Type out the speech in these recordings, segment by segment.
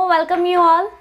welcome you all.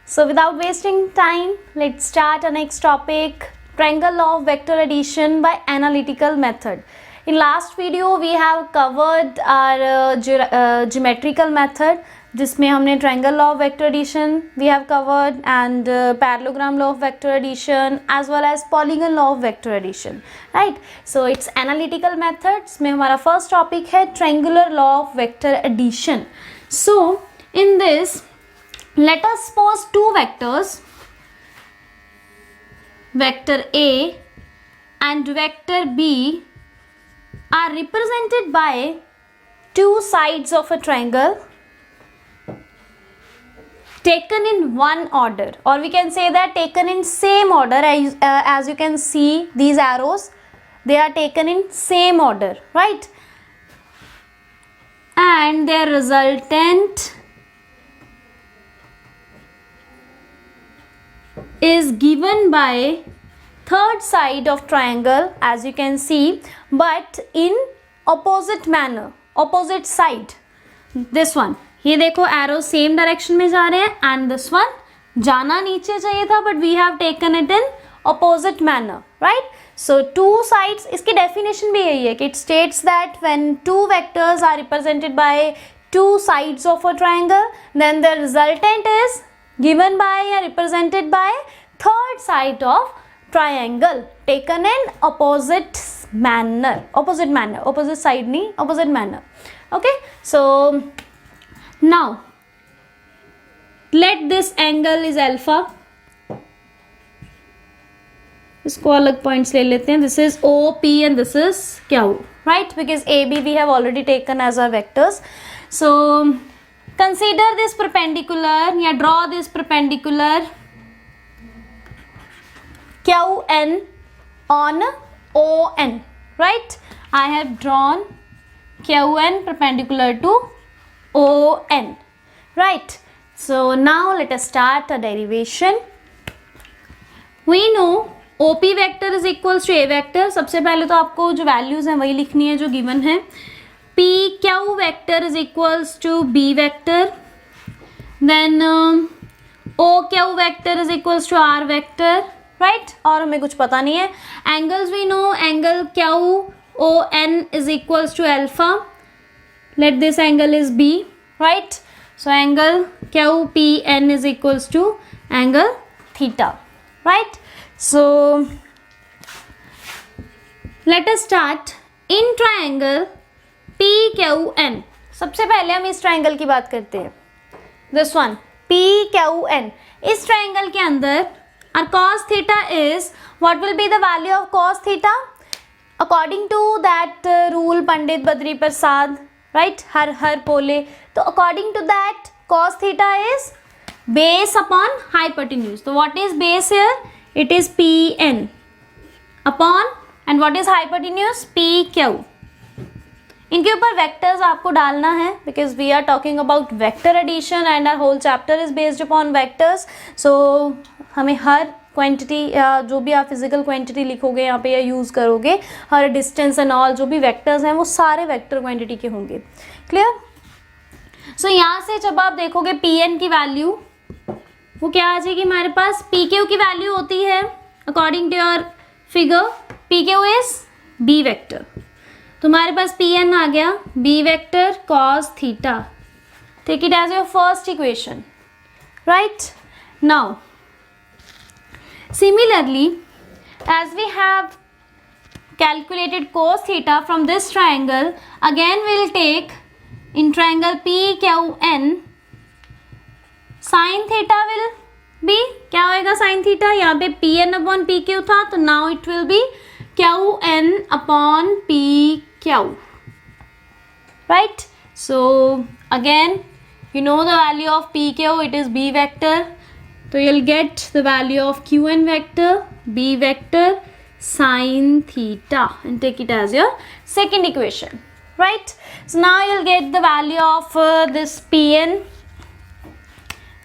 So without wasting time, let's start our next topic, triangle law of vector addition by analytical method. In last video we have covered our geometrical method जिसमें हमने triangle law of vector addition we have covered and parallelogram law of vector addition as well as polygon law of vector addition, right? So it's analytical methods में हमारा first topic है triangular law of vector addition. So in this, let us suppose two vectors, vector A and vector B are represented by two sides of a triangle taken in one order, or we can say that taken in same order. As you can see these arrows, they are taken in same order, right? And their resultant is given by third side of triangle, as you can see, but in opposite manner, opposite side. This one, ये देखो arrow same direction में जा रहे हैं and this one जाना नीचे चाहिए था but we have taken it in opposite manner, right? So two sides, इसकी definition भी यही है कि it states that when two vectors are represented by two sides of a triangle, then the resultant is given by or represented by third side of triangle taken in opposite manner, opposite side नहीं, opposite manner. Okay, so now let this angle is alpha, इसको अलग points ले लेते हैं. This is OP and this is Q, right? Because AB we have already taken as our vectors. So consider this perpendicular या draw this perpendicular QN on ON, right? I have drawn QN perpendicular to ON, right? So now let us start a derivation. We know OP vector is equals to A vector. सबसे पहले तो आपको जो values हैं वही लिखनी है जो given है. PQ vector is equals to B vector. Then OQ vector is equals to R vector, right? और हमें कुछ पता नहीं है. Angles we know, angle QON is equals to alpha. Let this angle is B, right? So angle QPN is equals to angle theta, right? So let us start in triangle PQN. सबसे पहले हम इस triangle की बात करते हैं. This one PQN. इस triangle के अंदर our cos theta is, what will be the value of cos theta? According to that rule Pandit Badri Prasad, right? हर पोले. तो according to that cos theta is base upon hypotenuse. So what is base here? It is PN upon, and what is hypotenuse? PQ. इनके ऊपर vectors आपको डालना है because we are talking about vector addition and our whole chapter is based upon vectors. So हमें हर quantity या जो भी आप फिजिकल क्वांटिटी लिखोगे यहाँ पे या यूज़ करोगे, हर डिस्टेंस एंड ऑल जो भी वेक्टर्स हैं वो सारे वेक्टर क्वांटिटी के होंगे. क्लियर? सो यहाँ से जब आप देखोगे Pn की वैल्यू वो क्या आ जाएगी हमारे पास. PQ की वैल्यू होती है according to your figure, PQ is B vector. तो हमारे पास Pn आ गया B vector cos theta. Take it as your first equation, right? Now similarly, as we have calculated cos theta from this triangle, again we will take in triangle PQN sin theta will be, क्या होएगा sin theta? यहाँ पे Pn upon PQ था तो now it will be QN upon PQ, right? So again you know the value of PQ, it is B vector. So you'll get the value of Qn vector, B vector sin theta, and take it as your second equation, right? So now you'll get the value of this Pn.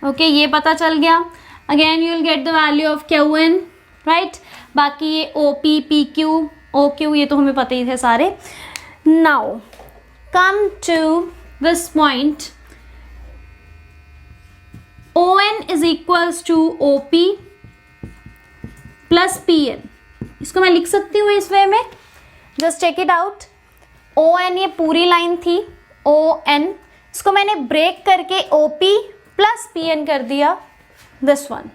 Okay, ये पता चल गया. Again you'll get the value of Qn, right? बाकी ये OP, PQ, OQ ये तो हमें पता ही थे सारे. Now come to this point. ON is equals to OP plus PN। इसको मैं लिख सकती हूँ इस वे में, just check it out. ON ये पूरी लाइन थी, ON, इसको मैंने ब्रेक करके OP प्लस PN कर दिया, दिस वन।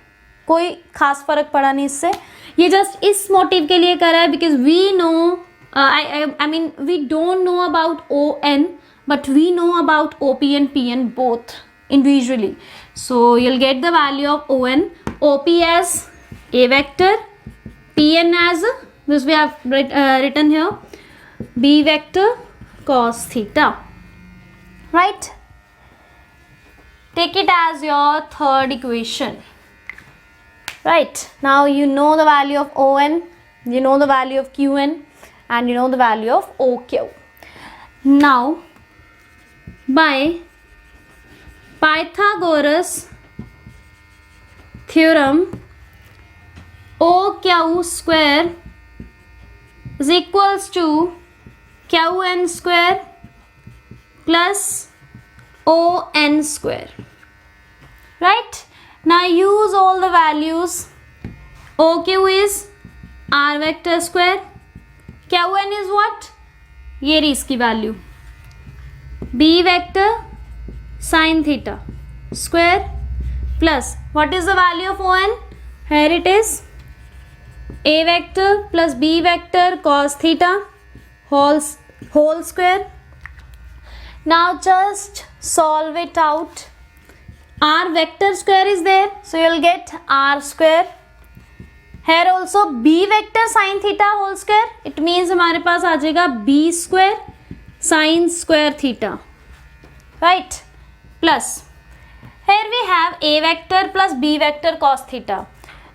कोई खास फर्क पड़ा नहीं इससे, ये जस्ट इस मोटिव के लिए करा है because we know, I mean we don't know about ON but we know about OP and PN both individually. So you'll get the value of ON, OP as A vector, PN as this we have written here B vector cos theta, right? Take it as your third equation. Right, now you know the value of ON, you know the value of QN, and you know the value of OQ. Now, by Pythagoras theorem, OQ square is equals to QN square plus ON square, right? Now use all the values. OQ is R vector square, QN is what? ये रही इसकी value, B vector sin theta square plus what is the value of ON? Here it is A vector plus B vector cos theta whole square. Now just solve it out. R vector square is there, so you'll get R square. Here also B vector sin theta whole square, it means हमारे पास आ जाएगा B square sin square theta, right? Plus here we have A vector plus B vector cos theta.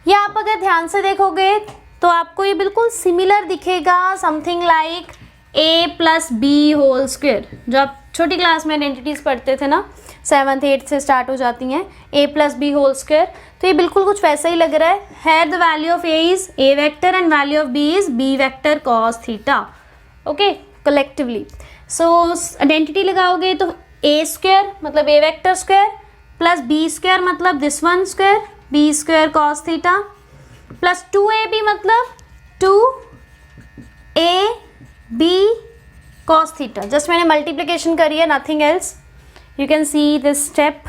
ये आप अगर ध्यान से देखोगे तो आपको ये बिल्कुल सिमिलर दिखेगा, something like A plus B whole square. जो आप छोटी क्लास में आइडेंटिटीज पढ़ते थे ना, 7th 8th से स्टार्ट हो जाती हैं, A plus B whole square, तो ये बिल्कुल कुछ वैसा ही लग रहा है। Here the value of A is A vector and value of B is B vector cos theta, okay, collectively. So identity लगाओगे तो A स्क्वायर मतलब A vector square plus B square मतलब this one square B square cos theta plus 2AB मतलब 2AB cos theta। Just मैंने multiplication करी है, nothing else. You can see this step.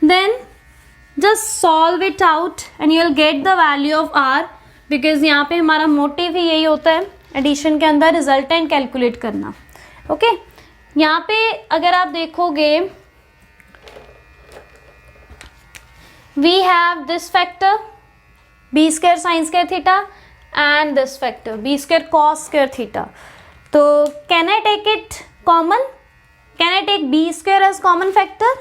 Then just solve it out and you'll get the value of R, because यहाँ पे हमारा motive ही यही होता है एडिशन के अंदर रिजल्टेंट कैलकुलेट करना, ओके। यहाँ पे अगर आप देखोगे we have this factor B square sin square theta and this factor B square cos square theta. तो can I take it common? Can I take B square as common factor?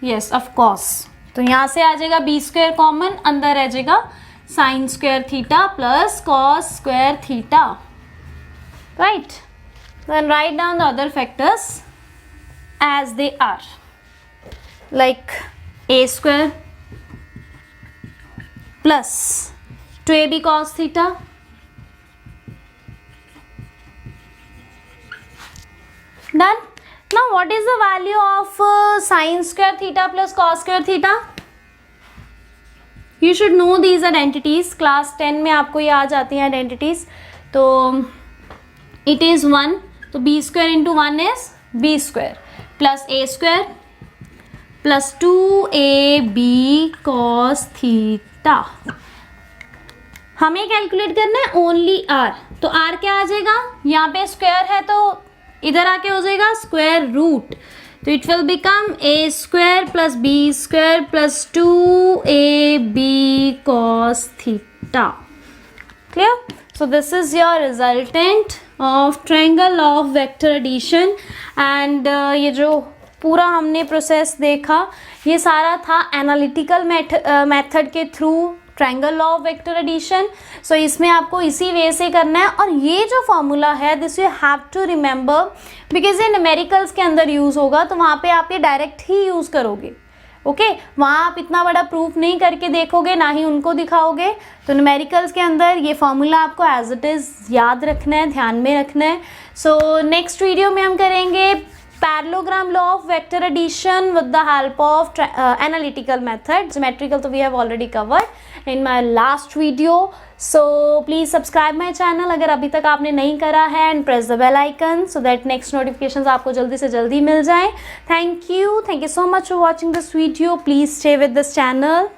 Yes of course. तो यहाँ से आ जाएगा B square common, अंदर रह जाएगा sine square theta plus cos square theta, right? Then write down the other factors as they are, like A square plus 2AB cos theta done. Now what is the value of sin square theta plus cos square theta? You should know these identities. Class 10 में आपको ये आ जाती हैं identities. तो it is 1, तो B square into 1 is B square plus A square plus 2AB cos theta. हमें calculate करना है ओनली R, तो R क्या आ जाएगा? यहाँ पे स्क्वायर है तो इधर आके हो जाएगा स्क्वायर रूट, तो it will become A square plus B square plus 2AB cos theta. Clear? So this is your resultant of triangle of vector addition. And ये जो पूरा हमने प्रोसेस देखा, ये सारा था एनालिटिकल मेथड के through triangle law of vector addition. So इसमें आपको इसी वे से करना है, और ये जो फॉर्मूला है this you have to remember because ये न्यूमेरिकल्स के अंदर यूज़ होगा, तो वहाँ पे आप ये डायरेक्ट ही यूज़ करोगे, ओके वहाँ आप इतना बड़ा प्रूफ नहीं करके देखोगे, ना ही उनको दिखाओगे। तो न्यूमेरिकल्स के अंदर ये फॉर्मूला आपको एज इट इज़ याद रखना है, ध्यान में रखना है। सो नेक्स्ट वीडियो में हम करेंगे parallelogram law of vector addition with the help of analytical method. Symmetrical तो we have already covered in my last video. So please subscribe my channel अगर अभी तक आपने नहीं करा है, and press the bell icon so that next notifications आपको जल्दी से जल्दी मिल जाए। Thank you so much for watching this video. Please stay with this channel.